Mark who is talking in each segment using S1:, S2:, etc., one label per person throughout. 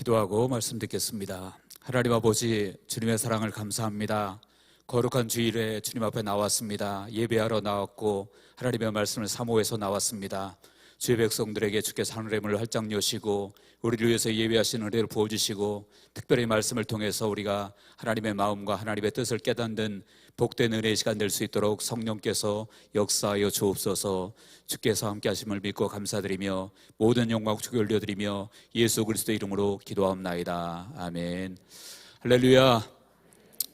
S1: 기도하고 말씀 듣겠습니다. 하나님 아버지, 주님의 사랑을 감사합니다. 거룩한 주일에 주님 앞에 나왔습니다. 예배하러 나왔고 하나님의 말씀을 사모해서 나왔습니다. 주의 백성들에게 주께서 하늘의 문을 활짝 여시고 우리를 위해서 예배하신 은혜를 부어주시고 특별히 말씀을 통해서 우리가 하나님의 마음과 하나님의 뜻을 깨닫는 복된 은혜의 시간 될 수 있도록 성령께서 역사하여 주옵소서. 주께서 함께 하심을 믿고 감사드리며 모든 영광 주께 올려드리며 예수 그리스도 이름으로 기도하옵나이다. 아멘. 할렐루야.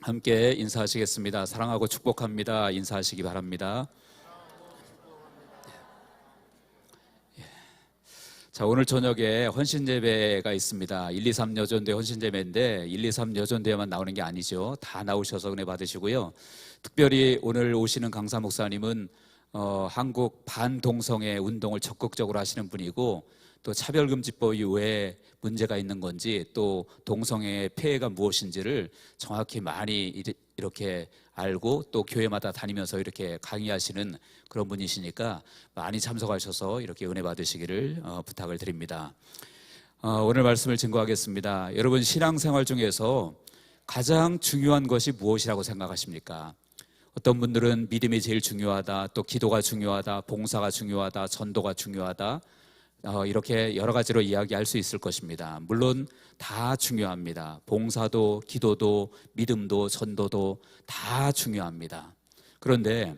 S1: 함께 인사하시겠습니다. 사랑하고 축복합니다. 인사하시기 바랍니다. 자, 오늘 저녁에 헌신예배가 있습니다. 1, 2, 3 여전대 헌신예배인데 1, 2, 3 여전대에만 나오는 게 아니죠. 다 나오셔서 은혜 받으시고요. 특별히 오늘 오시는 강사 목사님은 한국 반동성애 운동을 적극적으로 하시는 분이고 또 차별금지법이 왜 문제가 있는 건지 또 동성애의 폐해가 무엇인지를 정확히 많이 이렇게 알고 또 교회마다 다니면서 이렇게 강의하시는 그런 분이시니까 많이 참석하셔서 이렇게 은혜 받으시기를 부탁을 드립니다. 오늘 말씀을 증거하겠습니다. 여러분, 신앙생활 중에서 가장 중요한 것이 무엇이라고 생각하십니까? 어떤 분들은 믿음이 제일 중요하다, 또 기도가 중요하다, 봉사가 중요하다, 전도가 중요하다, 이렇게 여러 가지로 이야기할 수 있을 것입니다. 물론 다 중요합니다. 봉사도 기도도 믿음도 전도도 다 중요합니다. 그런데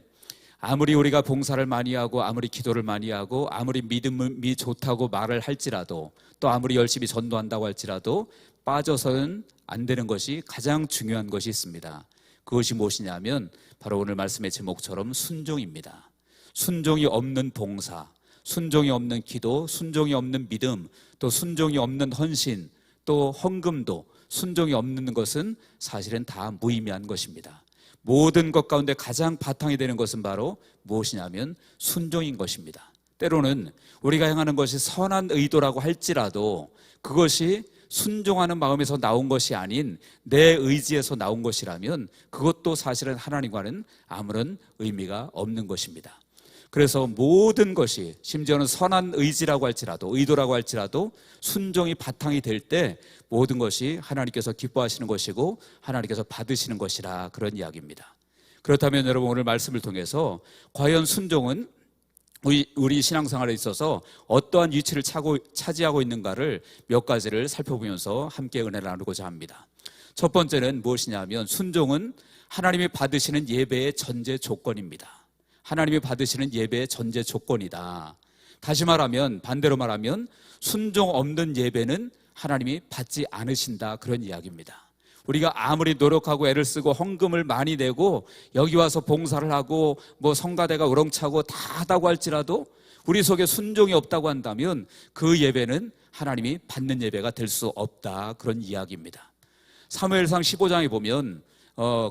S1: 아무리 우리가 봉사를 많이 하고 아무리 기도를 많이 하고 아무리 믿음이 좋다고 말을 할지라도 또 아무리 열심히 전도한다고 할지라도 빠져서는 안 되는 것이 가장 중요한 것이 있습니다. 그것이 무엇이냐면 바로 오늘 말씀의 제목처럼 순종입니다. 순종이 없는 봉사, 순종이 없는 기도, 순종이 없는 믿음, 또 순종이 없는 헌신, 또 헌금도 순종이 없는 것은 사실은 다 무의미한 것입니다. 모든 것 가운데 가장 바탕이 되는 것은 바로 무엇이냐면 순종인 것입니다. 때로는 우리가 행하는 것이 선한 의도라고 할지라도 그것이 순종하는 마음에서 나온 것이 아닌 내 의지에서 나온 것이라면 그것도 사실은 하나님과는 아무런 의미가 없는 것입니다. 그래서 모든 것이 심지어는 선한 의지라고 할지라도 의도라고 할지라도 순종이 바탕이 될 때 모든 것이 하나님께서 기뻐하시는 것이고 하나님께서 받으시는 것이라 그런 이야기입니다. 그렇다면 여러분, 오늘 말씀을 통해서 과연 순종은 우리 신앙생활에 있어서 어떠한 위치를 차지하고 있는가를 몇 가지를 살펴보면서 함께 은혜를 나누고자 합니다. 첫 번째는 무엇이냐면 순종은 하나님이 받으시는 예배의 전제 조건입니다. 하나님이 받으시는 예배의 전제 조건이다. 다시 말하면, 반대로 말하면 순종 없는 예배는 하나님이 받지 않으신다, 그런 이야기입니다. 우리가 아무리 노력하고 애를 쓰고 헌금을 많이 내고 여기 와서 봉사를 하고 성가대가 우렁차고 다 하다고 할지라도 우리 속에 순종이 없다고 한다면 그 예배는 하나님이 받는 예배가 될 수 없다, 그런 이야기입니다. 사무엘상 15장에 보면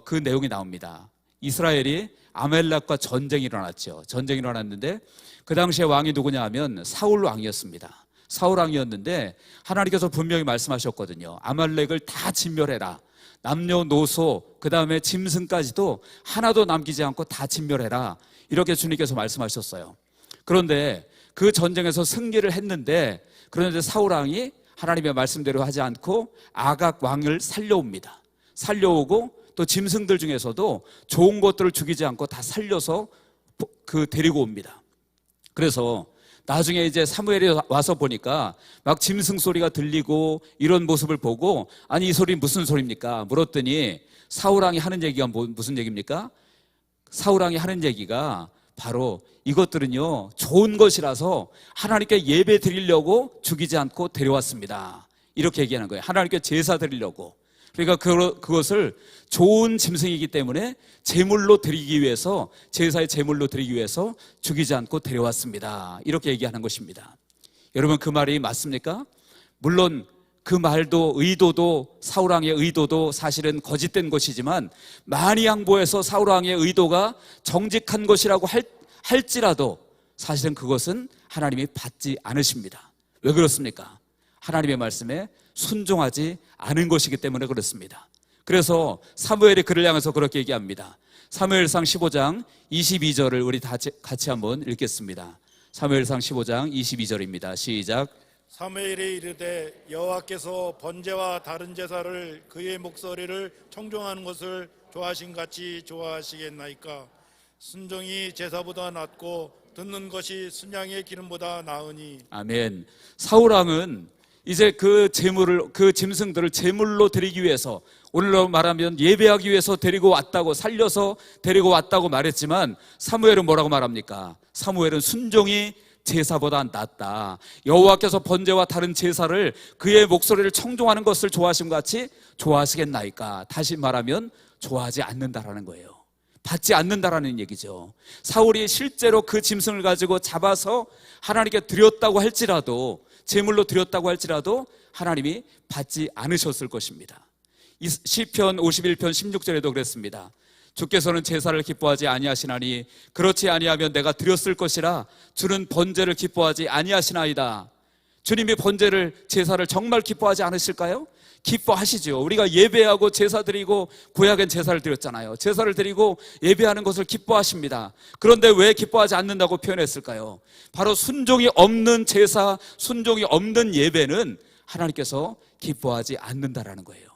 S1: 그 내용이 나옵니다. 이스라엘이 아멜렉과 전쟁이 일어났죠. 전쟁이 일어났는데 그 당시에 왕이 누구냐 하면 사울 왕이었습니다. 사울 왕이었는데 하나님께서 분명히 말씀하셨거든요. 아말렉을 다 진멸해라. 남녀노소 그 다음에 짐승까지도 하나도 남기지 않고 다 진멸해라. 이렇게 주님께서 말씀하셨어요. 그런데 그 전쟁에서 승리를 했는데 그런데 사울 왕이 하나님의 말씀대로 하지 않고 아각 왕을 살려옵니다. 살려오고 또 짐승들 중에서도 좋은 것들을 죽이지 않고 다 살려서 데리고 옵니다. 그래서 나중에 이제 사무엘이 와서 보니까 막 짐승 소리가 들리고 이런 모습을 보고 아니 이 소리 무슨 소리입니까? 물었더니 사울왕이 하는 얘기가 무슨 얘기입니까? 사울왕이 하는 얘기가 바로 이것들은요 좋은 것이라서 하나님께 예배 드리려고 죽이지 않고 데려왔습니다. 이렇게 얘기하는 거예요. 하나님께 제사 드리려고. 그러니까 그것을 좋은 짐승이기 때문에 제물로 드리기 위해서, 제사의 제물로 드리기 위해서 죽이지 않고 데려왔습니다. 이렇게 얘기하는 것입니다. 여러분, 그 말이 맞습니까? 물론 그 말도 의도도 사울왕의 의도도 사실은 거짓된 것이지만 많이 양보해서 사울왕의 의도가 정직한 것이라고 할지라도 사실은 그것은 하나님이 받지 않으십니다. 왜 그렇습니까? 하나님의 말씀에 순종하지 않은 것이기 때문에 그렇습니다. 그래서 사무엘이 그를 향해서 그렇게 얘기합니다. 사무엘상 15장 22절을 우리 같이 한번 읽겠습니다. 사무엘상 15장 22절입니다. 시작.
S2: 사무엘이 이르되 여호와께서 번제와 다른 제사를 그의 목소리를 청종하는 것을 좋아하신 같이 좋아하시겠나이까. 순종이 제사보다 낫고 듣는 것이 순양의 기름보다 나으니.
S1: 아멘. 사울왕은 이제 그 제물을, 그 짐승들을 제물로 드리기 위해서, 오늘로 말하면 예배하기 위해서 데리고 왔다고, 살려서 데리고 왔다고 말했지만 사무엘은 뭐라고 말합니까? 사무엘은 순종이 제사보다 낫다. 여호와께서 번제와 다른 제사를 그의 목소리를 청종하는 것을 좋아하심 같이 좋아하시겠나이까. 다시 말하면 좋아하지 않는다라는 거예요. 받지 않는다라는 얘기죠. 사울이 실제로 그 짐승을 가지고 잡아서 하나님께 드렸다고 할지라도, 제물로 드렸다고 할지라도 하나님이 받지 않으셨을 것입니다. 시편 51편 16절에도 그랬습니다. 주께서는 제사를 기뻐하지 아니하시나니 그렇지 아니하면 내가 드렸을 것이라 주는 번제를 기뻐하지 아니하시나이다. 주님이 번제를, 제사를 정말 기뻐하지 않으실까요? 기뻐하시죠. 우리가 예배하고 제사 드리고, 구약엔 제사를 드렸잖아요. 제사를 드리고 예배하는 것을 기뻐하십니다. 그런데 왜 기뻐하지 않는다고 표현했을까요? 바로 순종이 없는 제사, 순종이 없는 예배는 하나님께서 기뻐하지 않는다라는 거예요.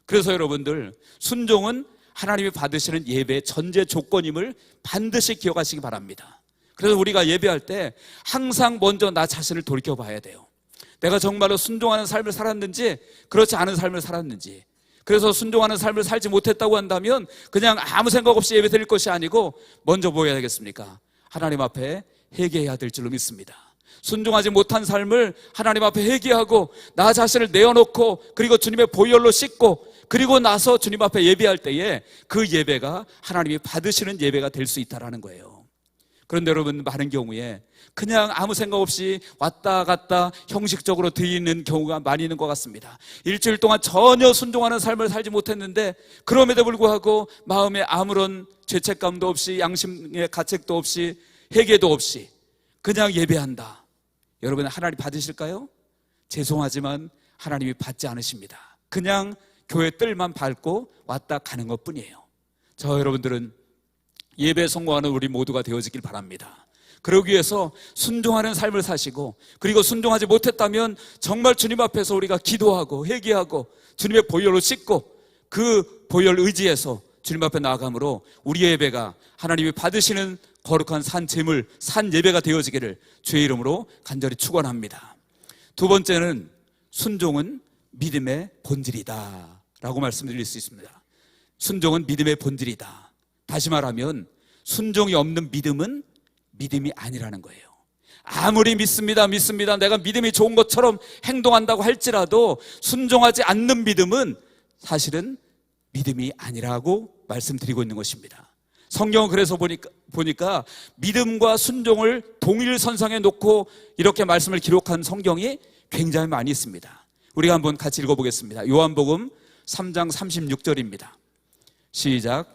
S1: 그래서 여러분들, 순종은 하나님이 받으시는 예배의 전제 조건임을 반드시 기억하시기 바랍니다. 그래서 우리가 예배할 때 항상 먼저 나 자신을 돌이켜 봐야 돼요. 내가 정말로 순종하는 삶을 살았는지, 그렇지 않은 삶을 살았는지. 그래서 순종하는 삶을 살지 못했다고 한다면 그냥 아무 생각 없이 예배 드릴 것이 아니고 먼저 뭐 해야 되겠습니까? 하나님 앞에 회개해야 될 줄로 믿습니다. 순종하지 못한 삶을 하나님 앞에 회개하고 나 자신을 내어놓고, 그리고 주님의 보혈로 씻고, 그리고 나서 주님 앞에 예배할 때에 그 예배가 하나님이 받으시는 예배가 될 수 있다는 거예요. 그런데 여러분, 많은 경우에 그냥 아무 생각 없이 왔다 갔다 형식적으로 드리는 경우가 많이 있는 것 같습니다. 일주일 동안 전혀 순종하는 삶을 살지 못했는데 그럼에도 불구하고 마음에 아무런 죄책감도 없이, 양심의 가책도 없이, 회개도 없이 그냥 예배한다. 여러분, 하나님 받으실까요? 죄송하지만 하나님이 받지 않으십니다. 그냥 교회 뜰만 밟고 왔다 가는 것 뿐이에요. 저 여러분들은 예배에 성공하는 우리 모두가 되어지길 바랍니다. 그러기 위해서 순종하는 삶을 사시고, 그리고 순종하지 못했다면 정말 주님 앞에서 우리가 기도하고 회개하고 주님의 보혈로 씻고 그 보혈 의지에서 주님 앞에 나아감으로 우리의 예배가 하나님이 받으시는 거룩한 산 제물, 산 예배가 되어지기를 주의 이름으로 간절히 축원합니다. 두 번째는 순종은 믿음의 본질이다 라고 말씀드릴 수 있습니다. 순종은 믿음의 본질이다. 다시 말하면 순종이 없는 믿음은 믿음이 아니라는 거예요. 아무리 믿습니다, 내가 믿음이 좋은 것처럼 행동한다고 할지라도 순종하지 않는 믿음은 사실은 믿음이 아니라고 말씀드리고 있는 것입니다. 성경은 그래서 보니까 믿음과 순종을 동일선상에 놓고 이렇게 말씀을 기록한 성경이 굉장히 많이 있습니다. 우리가 한번 같이 읽어보겠습니다. 요한복음 3장 36절입니다. 시작.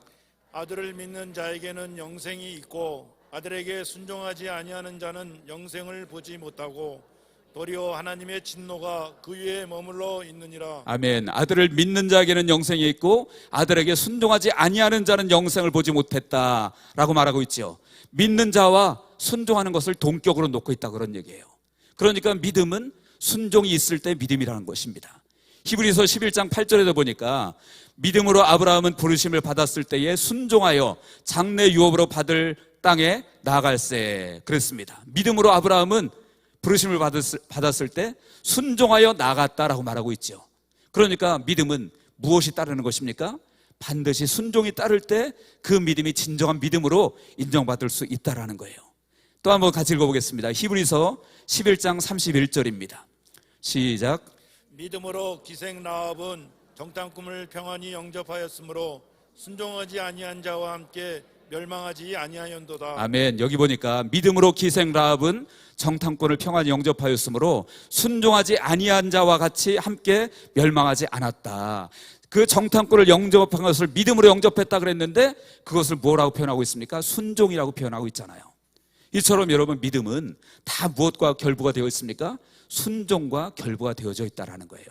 S2: 아들을 믿는 자에게는 영생이 있고 아들에게 순종하지 아니하는 자는 영생을 보지 못하고 도리어 하나님의 진노가 그 위에 머물러 있느니라.
S1: 아멘. 아들을 믿는 자에게는 영생이 있고 아들에게 순종하지 아니하는 자는 영생을 보지 못했다라고 말하고 있죠. 믿는 자와 순종하는 것을 동격으로 놓고 있다, 그런 얘기예요. 그러니까 믿음은 순종이 있을 때 믿음이라는 것입니다. 히브리서 11장 8절에도 보니까 믿음으로 아브라함은 부르심을 받았을 때에 순종하여 장래 유업으로 받을 땅에 나아갈세 그랬습니다. 믿음으로 아브라함은 부르심을 받았을 때 순종하여 나아갔다라고 말하고 있죠. 그러니까 믿음은 무엇이 따르는 것입니까? 반드시 순종이 따를 때 그 믿음이 진정한 믿음으로 인정받을 수 있다라는 거예요. 또 한번 같이 읽어보겠습니다. 히브리서 11장 31절입니다. 시작.
S2: 믿음으로 기생 라합은 정탐꾼을 평안히 영접하였으므로 순종하지 아니한 자와 함께 멸망하지 아니하였도다.
S1: 아멘. 여기 보니까 믿음으로 기생 라합은 정탐꾼을 평안히 영접하였으므로 순종하지 아니한 자와 같이 함께 멸망하지 않았다. 그 정탐꾼을 영접한 것을 믿음으로 영접했다 그랬는데 그것을 뭐라고 표현하고 있습니까? 순종이라고 표현하고 있잖아요. 이처럼 여러분, 믿음은 다 무엇과 결부가 되어 있습니까? 순종과 결부가 되어져 있다는 거예요.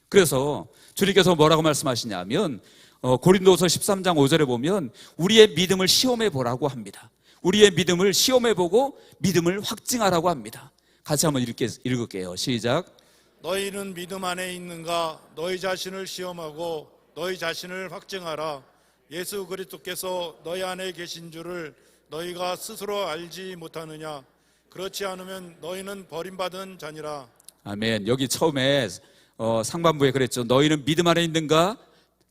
S1: 그래서 주님께서 뭐라고 말씀하시냐면 고린도서 13장 5절에 보면 우리의 믿음을 시험해 보라고 합니다. 우리의 믿음을 시험해 보고 믿음을 확증하라고 합니다. 같이 한번 읽을게요. 시작.
S2: 너희는 믿음 안에 있는가? 너희 자신을 시험하고 너희 자신을 확증하라. 예수 그리스도께서 너희 안에 계신 줄을 너희가 스스로 알지 못하느냐? 그렇지 않으면 너희는 버림받은 자니라.
S1: 아멘. 여기 처음에 상반부에 그랬죠. 너희는 믿음 안에 있는가?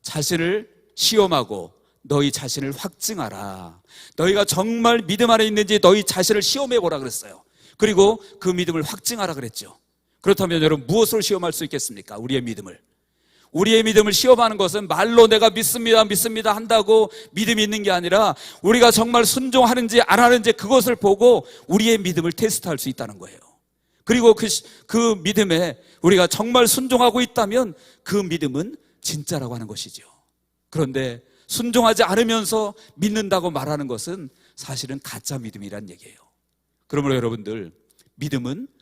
S1: 자신을 시험하고 너희 자신을 확증하라. 너희가 정말 믿음 안에 있는지 너희 자신을 시험해 보라 그랬어요. 그리고 그 믿음을 확증하라 그랬죠. 그렇다면 여러분 무엇으로 시험할 수 있겠습니까? 우리의 믿음을 시험하는 것은 말로 내가 믿습니다 한다고 믿음이 있는 게 아니라 우리가 정말 순종하는지 안 하는지 그것을 보고 우리의 믿음을 테스트할 수 있다는 거예요. 그리고 그 믿음에 우리가 정말 순종하고 있다면 그 믿음은 진짜라고 하는 것이죠. 그런데 순종하지 않으면서 믿는다고 말하는 것은 사실은 가짜 믿음이란 얘기예요. 그러므로 여러분들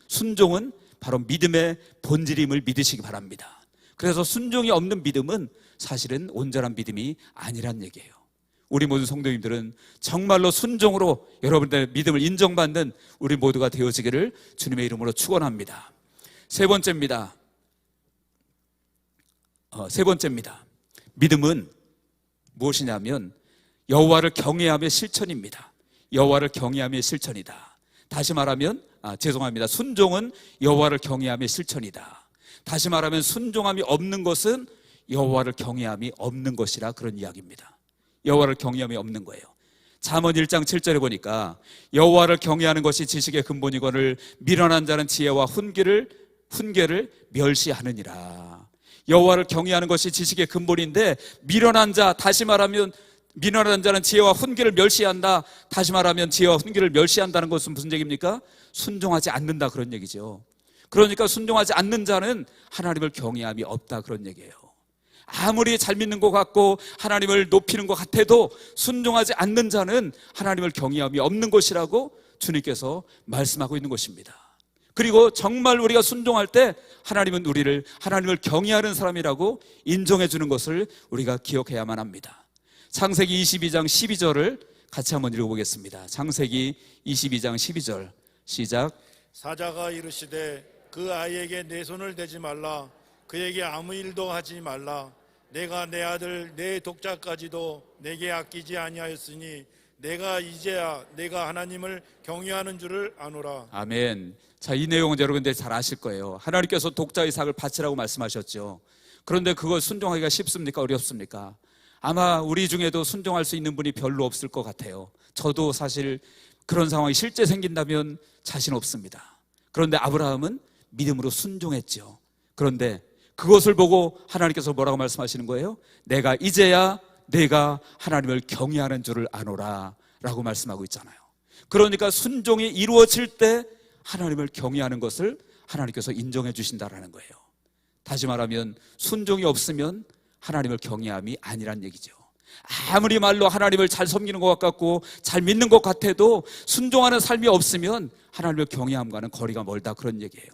S1: 순종은 바로 믿음의 본질임을 믿으시기 바랍니다. 그래서 순종이 없는 믿음은 사실은 온전한 믿음이 아니란 얘기예요. 우리 모든 성도님들은 정말로 순종으로 여러분들의 믿음을 인정받는 우리 모두가 되어지기를 주님의 이름으로 축원합니다. 세 번째입니다. 믿음은 무엇이냐면 여호와를 경외함의 실천입니다. 여호와를 경외함의 실천이다. 다시 말하면 순종은 여호와를 경외함의 실천이다. 다시 말하면 순종함이 없는 것은 여호와를 경외함이 없는 것이라 그런 이야기입니다. 여호와를 경외함이 없는 거예요. 잠언 1장 7절에 보니까 여호와를 경외하는 것이 지식의 근본이거늘 미련한 자는 지혜와 훈계를 멸시하느니라. 여호와를 경외하는 것이 지식의 근본인데 미련한 자는 지혜와 훈계를 멸시한다. 다시 말하면 지혜와 훈계를 멸시한다는 것은 무슨 얘기입니까? 순종하지 않는다 그런 얘기죠. 그러니까 순종하지 않는 자는 하나님을 경외함이 없다 그런 얘기예요. 아무리 잘 믿는 것 같고 하나님을 높이는 것 같아도 순종하지 않는 자는 하나님을 경외함이 없는 것이라고 주님께서 말씀하고 있는 것입니다. 그리고 정말 우리가 순종할 때 하나님은 하나님을 경외하는 사람이라고 인정해 주는 것을 우리가 기억해야만 합니다. 창세기 22장 12절을 같이 한번 읽어보겠습니다. 창세기 22장 12절 시작.
S2: 사자가 이르시되 그 아이에게 내 손을 대지 말라. 그에게 아무 일도 하지 말라. 내가 내 아들 내 독자까지도 내게 아끼지 아니하였으니 내가 이제야 내가 하나님을 경외하는 줄을 아노라.
S1: 아멘. 자, 이 내용은 여러분들 잘 아실 거예요. 하나님께서 독자 이삭을 바치라고 말씀하셨죠. 그런데 그걸 순종하기가 쉽습니까? 어렵습니까? 아마 우리 중에도 순종할 수 있는 분이 별로 없을 것 같아요. 저도 사실 그런 상황이 실제 생긴다면 자신 없습니다. 그런데 아브라함은 믿음으로 순종했죠. 그런데 그것을 보고 하나님께서 뭐라고 말씀하시는 거예요? 내가 이제야 내가 하나님을 경외하는 줄을 아노라 라고 말씀하고 있잖아요. 그러니까 순종이 이루어질 때 하나님을 경외하는 것을 하나님께서 인정해 주신다라는 거예요. 다시 말하면 순종이 없으면 하나님을 경외함이 아니란 얘기죠. 아무리 말로 하나님을 잘 섬기는 것 같고 잘 믿는 것 같아도 순종하는 삶이 없으면 하나님을 경외함과는 거리가 멀다 그런 얘기예요.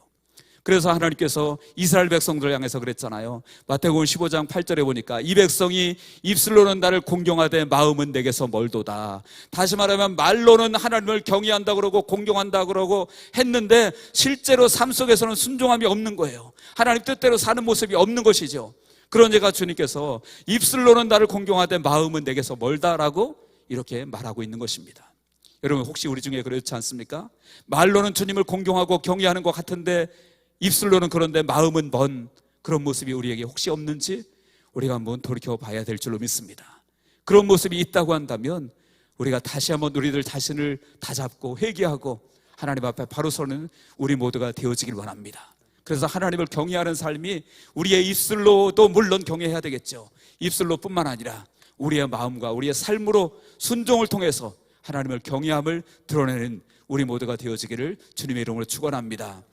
S1: 그래서 하나님께서 이스라엘 백성들을 향해서 그랬잖아요. 마태복음 15장 8절에 보니까 이 백성이 입술로는 나를 공경하되 마음은 내게서 멀도다. 다시 말하면 말로는 하나님을 경외한다 그러고 공경한다 그러고 했는데 실제로 삶 속에서는 순종함이 없는 거예요. 하나님 뜻대로 사는 모습이 없는 것이죠. 그러니까 주님께서 입술로는 나를 공경하되 마음은 내게서 멀다라고 이렇게 말하고 있는 것입니다. 여러분 혹시 우리 중에 그렇지 않습니까? 말로는 주님을 공경하고 경외하는 것 같은데 입술로는 그런데 마음은 먼 그런 모습이 우리에게 혹시 없는지 우리가 한번 돌이켜 봐야 될 줄로 믿습니다. 그런 모습이 있다고 한다면 우리가 다시 한번 우리들 자신을 다잡고 회개하고 하나님 앞에 바로 서는 우리 모두가 되어지길 원합니다. 그래서 하나님을 경외하는 삶이 우리의 입술로도 물론 경외해야 되겠죠. 입술로 뿐만 아니라 우리의 마음과 우리의 삶으로 순종을 통해서 하나님을 경외함을 드러내는 우리 모두가 되어지기를 주님의 이름으로 축원합니다.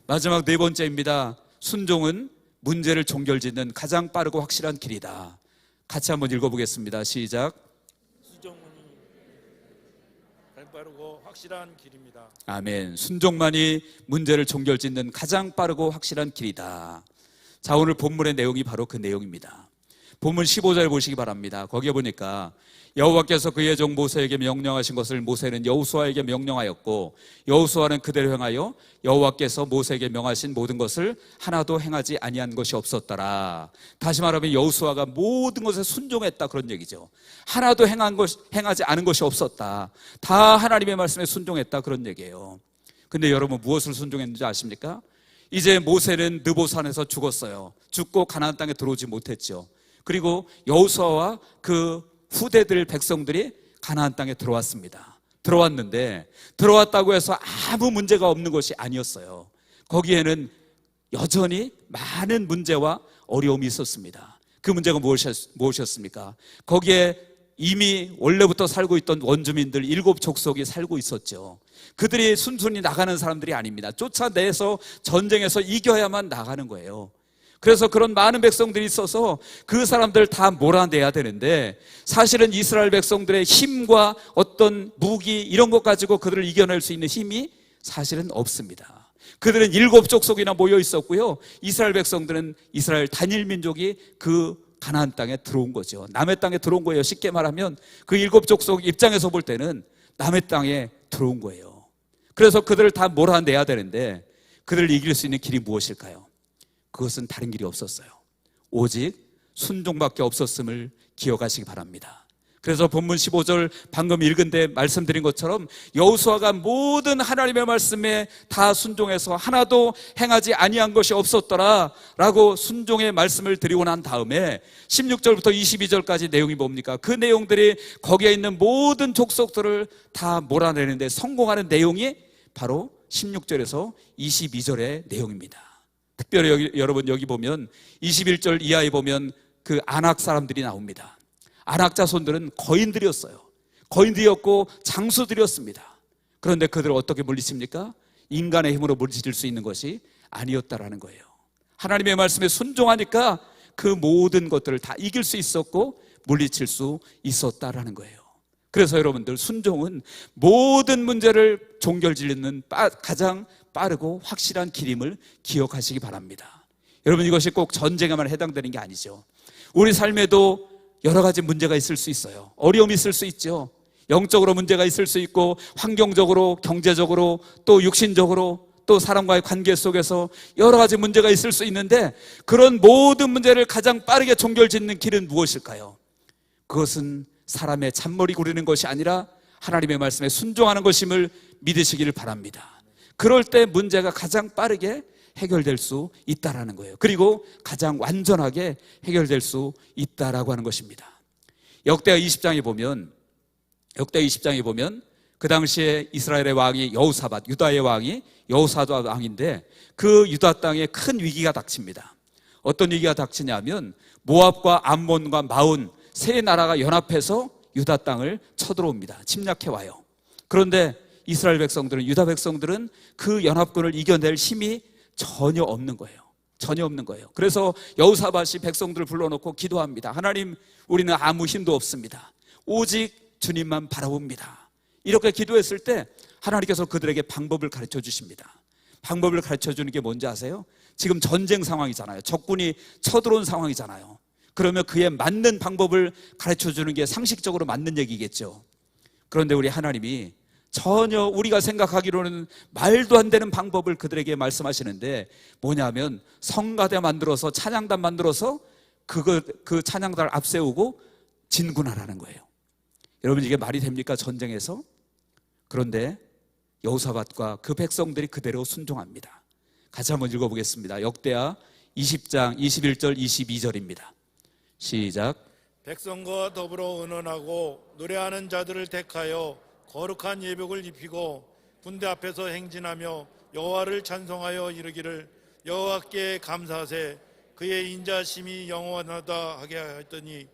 S1: 마지막 네 번째입니다. 순종은 문제를 종결짓는 가장 빠르고 확실한 길이다. 같이 한번 읽어보겠습니다. 시작.
S2: 순종문이 가장 빠르고 확실한 길입니다.
S1: 아멘. 순종만이 문제를 종결짓는 가장 빠르고 확실한 길이다. 자, 오늘 본문의 내용이 바로 그 내용입니다. 본문 15절 보시기 바랍니다. 거기에 보니까 여호와께서 그의 종 모세에게 명령하신 것을 모세는 여호수아에게 명령하였고 여호수아는 그대로 행하여 여호와께서 모세에게 명하신 모든 것을 하나도 행하지 아니한 것이 없었더라. 다시 말하면 여호수아가 모든 것에 순종했다, 그런 얘기죠. 하나도 행하지 않은 것이 없었다. 다 하나님의 말씀에 순종했다, 그런 얘기예요. 근데 여러분, 무엇을 순종했는지 아십니까? 이제 모세는 느보산에서 죽었어요. 죽고 가나안 땅에 들어오지 못했죠. 그리고 여호수아와 그 후대들 백성들이 가나안 땅에 들어왔습니다. 들어왔는데 들어왔다고 해서 아무 문제가 없는 것이 아니었어요. 거기에는 여전히 많은 문제와 어려움이 있었습니다. 그 문제가 무엇이었습니까? 거기에 이미 원래부터 살고 있던 원주민들 7족속이 살고 있었죠. 그들이 순순히 나가는 사람들이 아닙니다. 쫓아내서 전쟁에서 이겨야만 나가는 거예요. 그래서 그런 많은 백성들이 있어서 그 사람들 다 몰아내야 되는데, 사실은 이스라엘 백성들의 힘과 어떤 무기 이런 것 가지고 그들을 이겨낼 수 있는 힘이 사실은 없습니다. 그들은 7족속이나 모여 있었고요, 이스라엘 백성들은 이스라엘 단일 민족이 그 가나안 땅에 들어온 거죠. 남의 땅에 들어온 거예요. 쉽게 말하면 그 7족속 입장에서 볼 때는 남의 땅에 들어온 거예요. 그래서 그들을 다 몰아내야 되는데 그들을 이길 수 있는 길이 무엇일까요? 그것은 다른 길이 없었어요. 오직 순종밖에 없었음을 기억하시기 바랍니다. 그래서 본문 15절 방금 읽은 데 말씀드린 것처럼 여호수아가 모든 하나님의 말씀에 다 순종해서 하나도 행하지 아니한 것이 없었더라 라고 순종의 말씀을 드리고 난 다음에 16절부터 22절까지 내용이 뭡니까? 그 내용들이 거기에 있는 모든 족속들을 다 몰아내는데 성공하는 내용이 바로 16절에서 22절의 내용입니다. 특별히 여러분 여기 보면 21절 이하에 보면 그 아낙 사람들이 나옵니다. 아낙 자손들은 거인들이었어요. 거인들이었고 장수들이었습니다. 그런데 그들을 어떻게 물리칩니까? 인간의 힘으로 물리칠 수 있는 것이 아니었다라는 거예요. 하나님의 말씀에 순종하니까 그 모든 것들을 다 이길 수 있었고 물리칠 수 있었다라는 거예요. 그래서 여러분들, 순종은 모든 문제를 종결짓는 가장 빠르고 확실한 길임을 기억하시기 바랍니다. 여러분, 이것이 꼭 전쟁에만 해당되는 게 아니죠. 우리 삶에도 여러 가지 문제가 있을 수 있어요. 어려움이 있을 수 있죠. 영적으로 문제가 있을 수 있고, 환경적으로, 경제적으로, 또 육신적으로, 또 사람과의 관계 속에서 여러 가지 문제가 있을 수 있는데, 그런 모든 문제를 가장 빠르게 종결짓는 길은 무엇일까요? 그것은 사람의 잔머리 구르는 것이 아니라 하나님의 말씀에 순종하는 것임을 믿으시기를 바랍니다. 그럴 때 문제가 가장 빠르게 해결될 수 있다라는 거예요. 그리고 가장 완전하게 해결될 수 있다라고 하는 것입니다. 역대하 20장에 보면 그 당시에 이스라엘의 왕이 여호사밧, 유다의 왕이 여호사밧 왕인데, 그 유다 땅에 큰 위기가 닥칩니다. 어떤 위기가 닥치냐면 모압과 암몬과 마온 세 나라가 연합해서 유다 땅을 쳐들어옵니다. 침략해 와요. 그런데 이스라엘 백성들은, 유다 백성들은 그 연합군을 이겨낼 힘이 전혀 없는 거예요. 전혀 없는 거예요. 그래서 여호사밧이 백성들을 불러놓고 기도합니다. 하나님, 우리는 아무 힘도 없습니다. 오직 주님만 바라봅니다. 이렇게 기도했을 때 하나님께서 그들에게 방법을 가르쳐 주십니다. 방법을 가르쳐 주는 게 뭔지 아세요? 지금 전쟁 상황이잖아요. 적군이 쳐들어온 상황이잖아요. 그러면 그에 맞는 방법을 가르쳐 주는 게 상식적으로 맞는 얘기겠죠. 그런데 우리 하나님이 전혀 우리가 생각하기로는 말도 안 되는 방법을 그들에게 말씀하시는데, 뭐냐면 성가대 만들어서, 찬양단 만들어서 그 찬양단을 앞세우고 진군하라는 거예요. 여러분, 이게 말이 됩니까? 전쟁에서? 그런데 여호사밧과 그 백성들이 그대로 순종합니다. 같이 한번 읽어보겠습니다. 역대하 20장 21절 22절입니다. 시작.
S2: 백성과 더불어 의논하고 노래하는 자들을 택하여 거룩한 예복을 입히고 군대 앞에서 행진하며 여호와를 찬송하여 이르기를, 여호와께 감사하세, 그의 인자심이 영원하다 하게 하였더니,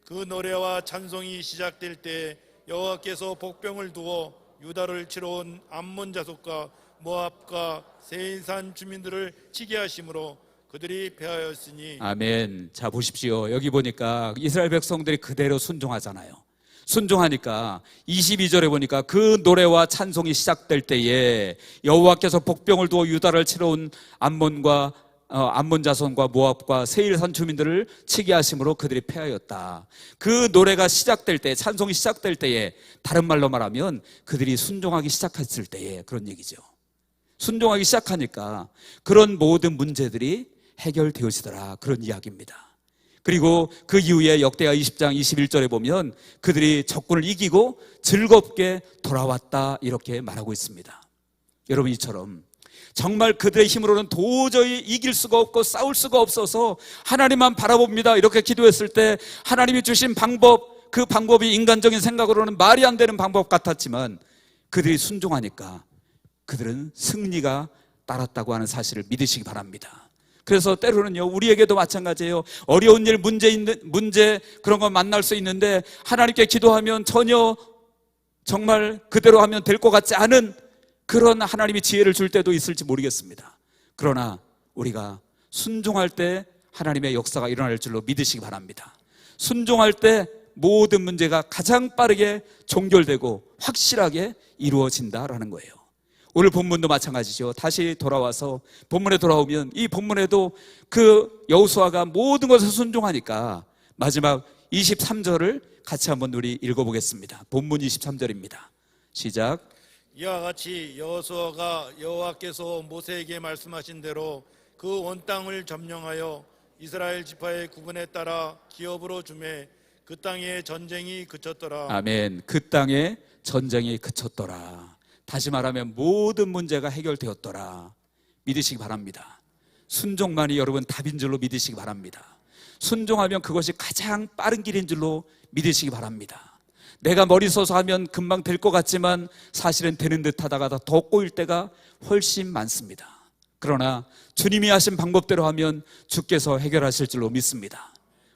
S2: 그 노래와 찬송이 시작될 때 여호와께서 복병을 두어 유다를 치러 온 암몬 자손과 모압과 세인산 주민들을 치게 하심으로 그들이 패하였으니. 아멘.
S1: 자, 보십시오. 여기 보니까 이스라엘 백성들이 그대로 순종하잖아요. 순종하니까 22절에 보니까 그 노래와 찬송이 시작될 때에 여호와께서 복병을 두어 유다를 치러 온 암몬과 암몬 자손과 모압과 세일 산주민들을 치게 하심으로 그들이 패하였다. 그 노래가 시작될 때, 찬송이 시작될 때에, 다른 말로 말하면 그들이 순종하기 시작했을 때에 그런 얘기죠. 순종하기 시작하니까 그런 모든 문제들이 해결되어지더라, 그런 이야기입니다. 그리고 그 이후에 역대하 20장 21절에 보면 그들이 적군을 이기고 즐겁게 돌아왔다, 이렇게 말하고 있습니다. 여러분, 이처럼 정말 그들의 힘으로는 도저히 이길 수가 없고 싸울 수가 없어서 하나님만 바라봅니다, 이렇게 기도했을 때 하나님이 주신 방법, 그 방법이 인간적인 생각으로는 말이 안 되는 방법 같았지만 그들이 순종하니까 그들은 승리가 따랐다고 하는 사실을 믿으시기 바랍니다. 그래서 때로는요, 우리에게도 마찬가지예요. 어려운 일, 문제 그런 거 만날 수 있는데 하나님께 기도하면 전혀 정말 그대로 하면 될 것 같지 않은 그런 하나님이 지혜를 줄 때도 있을지 모르겠습니다. 그러나 우리가 순종할 때 하나님의 역사가 일어날 줄로 믿으시기 바랍니다. 순종할 때 모든 문제가 가장 빠르게 종결되고 확실하게 이루어진다라는 거예요. 오늘 본문도 마찬가지죠. 다시 돌아와서 본문에 돌아오면 이 본문에도 그 여호수아가 모든 것을 순종하니까 마지막 23절을 같이 한번 우리 읽어보겠습니다. 본문 23절입니다. 시작.
S2: 이와 같이 여호수아가 여호와께서 모세에게 말씀하신 대로 그 온 땅을 점령하여 이스라엘 지파의 구분에 따라 기업으로 주매 그 땅에 전쟁이 그쳤더라.
S1: 아멘. 그 땅에 전쟁이 그쳤더라. 다시 말하면 모든 문제가 해결되었더라. 믿으시기 바랍니다. 순종만이 여러분 답인 줄로 믿으시기 바랍니다. 순종하면 그것이 가장 빠른 길인 줄로 믿으시기 바랍니다. 내가 머리 써서 하면 금방 될 것 같지만 사실은 되는 듯 하다가 더 꼬일 때가 훨씬 많습니다. 그러나 주님이 하신 방법대로 하면 주께서 해결하실 줄로 믿습니다.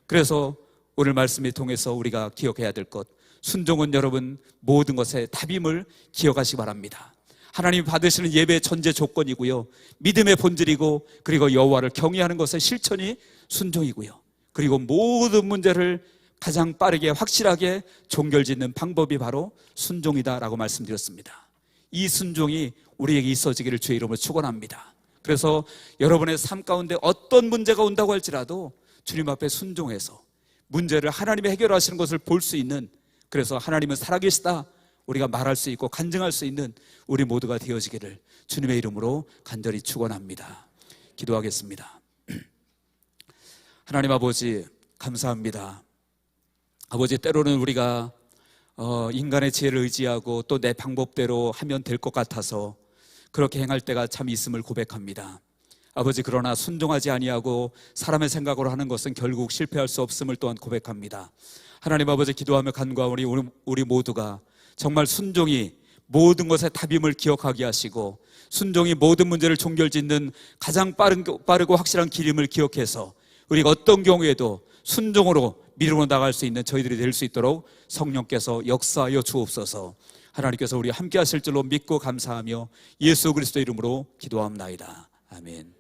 S1: 그래서 오늘 말씀을 통해서 우리가 기억해야 될 것, 순종은 여러분 모든 것의 답임을 기억하시기 바랍니다. 하나님이 받으시는 예배의 전제 조건이고요, 믿음의 본질이고, 그리고 여호와를 경외하는 것의 실천이 순종이고요, 그리고 모든 문제를 가장 빠르게 확실하게 종결짓는 방법이 바로 순종이다라고 말씀드렸습니다. 이 순종이 우리에게 있어지기를 주의 이름으로 축원합니다. 그래서 여러분의 삶 가운데 어떤 문제가 온다고 할지라도 주님 앞에 순종해서 문제를 하나님이 해결하시는 것을 볼 수 있는, 그래서 하나님은 살아계시다 우리가 말할 수 있고 간증할 수 있는 우리 모두가 되어지기를 주님의 이름으로 간절히 축원합니다. 기도하겠습니다. 하나님 아버지, 감사합니다. 아버지, 때로는 우리가 인간의 지혜를 의지하고 또 내 방법대로 하면 될 것 같아서 그렇게 행할 때가 참 있음을 고백합니다. 아버지, 그러나 순종하지 아니하고 사람의 생각으로 하는 것은 결국 실패할 수 없음을 또한 고백합니다. 하나님 아버지, 기도하며 간구하오니 우리 모두가 정말 순종이 모든 것의 답임을 기억하게 하시고 순종이 모든 문제를 종결짓는 가장 빠르고 확실한 길임을 기억해서 우리가 어떤 경우에도 순종으로 미루어 나갈 수 있는 저희들이 될 수 있도록 성령께서 역사하여 주옵소서. 하나님께서 우리 함께 하실 줄로 믿고 감사하며 예수 그리스도 이름으로 기도합나이다. 아멘.